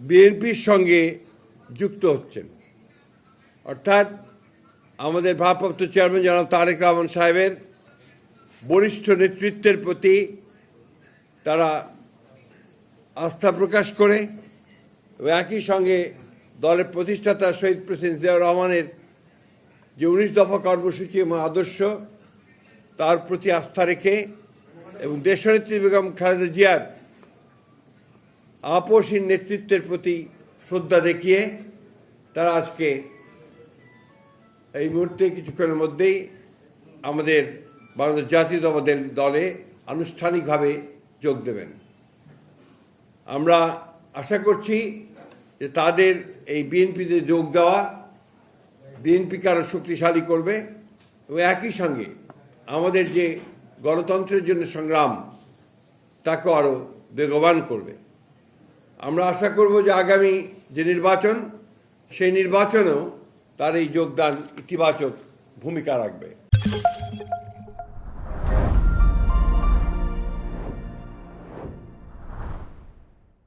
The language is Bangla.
বিএনপির সঙ্গে যুক্ত হচ্ছেন, অর্থাৎ আমাদের ভারপ্রাপ্ত চেয়ারম্যান জনাব তারেক রহমান সাহেবের বরিষ্ঠ নেতৃত্বের প্রতি তারা আস্থা প্রকাশ করে এবং একই সঙ্গে দলের প্রতিষ্ঠাতা শহীদ প্রেসিডেন্ট জিয়াউর রহমানের যে 19 দফা কর্মসূচি এবং আদর্শ তার প্রতি আস্থা রেখে এবং দেশনেত্রী বেগম খালেদা জিয়ার আপসহীন নেতৃত্বের প্রতি শ্রদ্ধা দেখিয়ে তারা আজকে এই মুহূর্তে কিছুক্ষণের মধ্যেই আমাদের বাংলাদেশ জাতীয়তাবাদী দলে আনুষ্ঠানিকভাবে যোগ দেবেন। আমরা আশা করছি যে তাদের এই বিএনপিতে যোগ দেওয়া বিএনপিকে আরও শক্তিশালী করবে এবং একই সঙ্গে আমাদের যে গণতন্ত্রের জন্য সংগ্রাম তাকে আরও বেগবান করবে। আমরা আশা করব যে আগামী যে নির্বাচন সেই নির্বাচনেও তার এই যোগদান ইতিবাচক ভূমিকা রাখবে।